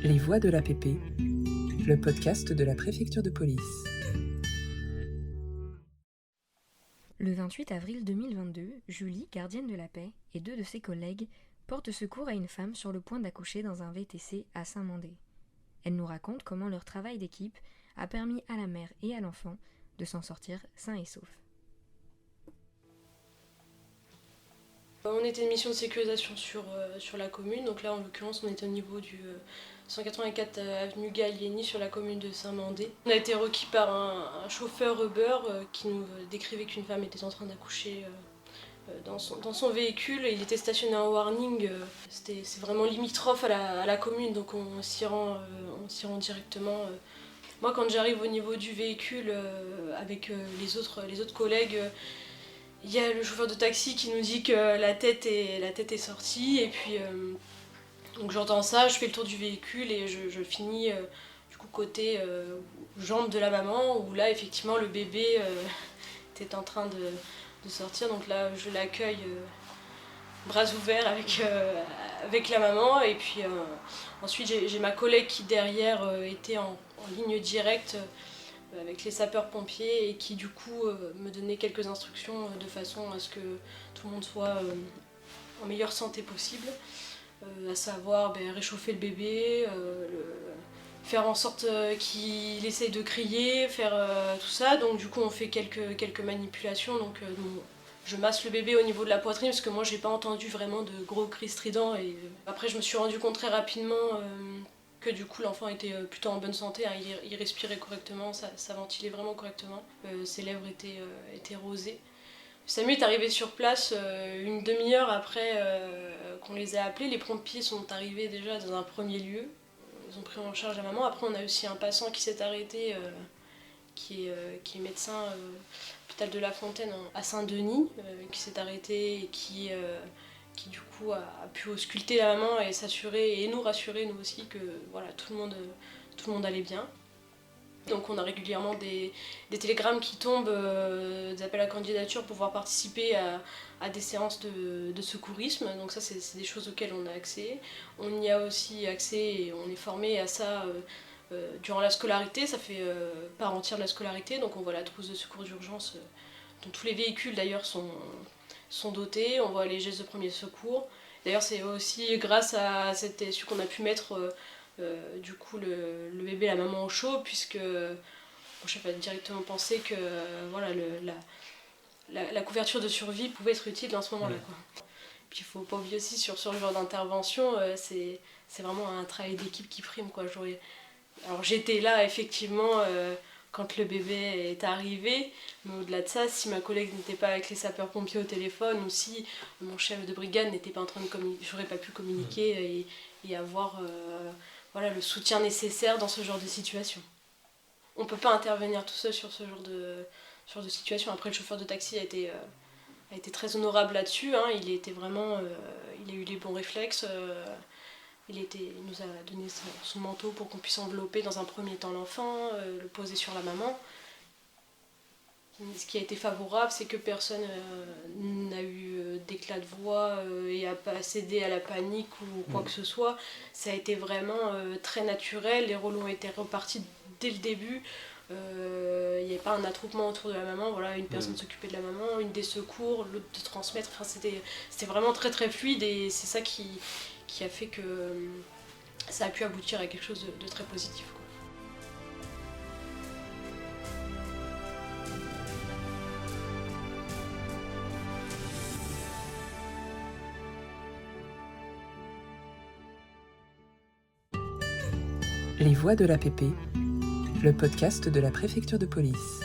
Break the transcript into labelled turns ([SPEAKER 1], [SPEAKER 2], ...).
[SPEAKER 1] Les Voix de l'APP, le podcast de la préfecture de police.
[SPEAKER 2] Le 28 avril 2022, Julie, gardienne de la paix, et 2 de ses collègues portent secours à une femme sur le point d'accoucher dans un VTC à Saint-Mandé. Elle nous raconte comment leur travail d'équipe a permis à la mère et à l'enfant de s'en sortir sains et saufs.
[SPEAKER 3] On était une mission de sécurisation sur la commune, donc là en l'occurrence on était au niveau du 184 avenue Gallieni sur la commune de Saint-Mandé. On a été requis par un chauffeur Uber qui nous décrivait qu'une femme était en train d'accoucher dans son véhicule. Il était stationné en warning, c'est vraiment limitrophe à la commune, donc on s'y rend directement. Moi quand j'arrive au niveau du véhicule avec les autres collègues, il y a le chauffeur de taxi qui nous dit que la tête est sortie, et puis donc j'entends ça, je fais le tour du véhicule et je finis du coup côté jambe de la maman, où là effectivement le bébé était en train de sortir, donc là je l'accueille bras ouverts avec la maman, et puis ensuite j'ai ma collègue qui derrière était en ligne directe avec les sapeurs-pompiers et qui du coup me donnait quelques instructions de façon à ce que tout le monde soit en meilleure santé possible, à savoir réchauffer le bébé, faire en sorte qu'il essaye de crier, faire tout ça. Donc du coup on fait quelques manipulations, donc je masse le bébé au niveau de la poitrine parce que moi j'ai pas entendu vraiment de gros cris stridents, et après je me suis rendu compte très rapidement que du coup l'enfant était plutôt en bonne santé, hein. Il respirait correctement, ça ventilait vraiment correctement, ses lèvres étaient rosées. Samu est arrivé sur place une demi-heure après qu'on les a appelés. Les pompiers sont arrivés déjà dans un premier lieu, ils ont pris en charge la maman. Après on a aussi un passant qui s'est arrêté, qui est médecin à l'hôpital de La Fontaine à Saint-Denis, qui s'est arrêté et qui du coup a pu ausculter la maman et s'assurer, et nous rassurer nous aussi, que voilà, tout le monde allait bien. Donc on a régulièrement des télégrammes qui tombent, des appels à candidature pour pouvoir participer à des séances de secourisme. Donc ça c'est des choses auxquelles on a accès. On y a aussi accès et on est formé à ça durant la scolarité, ça fait part entière de la scolarité. Donc on voit la trousse de secours d'urgence dont tous les véhicules d'ailleurs sont dotés, on voit les gestes de premier secours. D'ailleurs c'est aussi grâce à cette TSU qu'on a pu mettre du coup le bébé et la maman au chaud, puisque mon chef a directement pensé que voilà, la couverture de survie pouvait être utile dans ce moment-là, quoi. Puis il faut pas oublier aussi sur ce genre d'intervention, c'est vraiment un travail d'équipe qui prime, quoi. Alors j'étais là effectivement quand le bébé est arrivé, mais au-delà de ça, si ma collègue n'était pas avec les sapeurs-pompiers au téléphone, ou si mon chef de brigade n'était pas en train de communiquer, j'aurais pas pu communiquer et avoir voilà, le soutien nécessaire dans ce genre de situation. On peut pas intervenir tout seul sur ce genre de situation. Après, le chauffeur de taxi a été très honorable là-dessus, hein. Il a eu les bons réflexes. Il nous a donné son manteau pour qu'on puisse envelopper dans un premier temps l'enfant, le poser sur la maman. Ce qui a été favorable, c'est que personne n'a eu d'éclat de voix et n'a pas cédé à la panique ou quoi que ce soit. Ça a été vraiment très naturel, les rôles ont été repartis dès le début. Il n'y avait pas un attroupement autour de la maman, voilà, une personne s'occupait de la maman, une des secours, l'autre de transmettre. Enfin, c'était vraiment très très fluide, et c'est ça qui a fait que ça a pu aboutir à quelque chose de très positif, quoi.
[SPEAKER 1] Les Voix de l'APP, le podcast de la préfecture de police.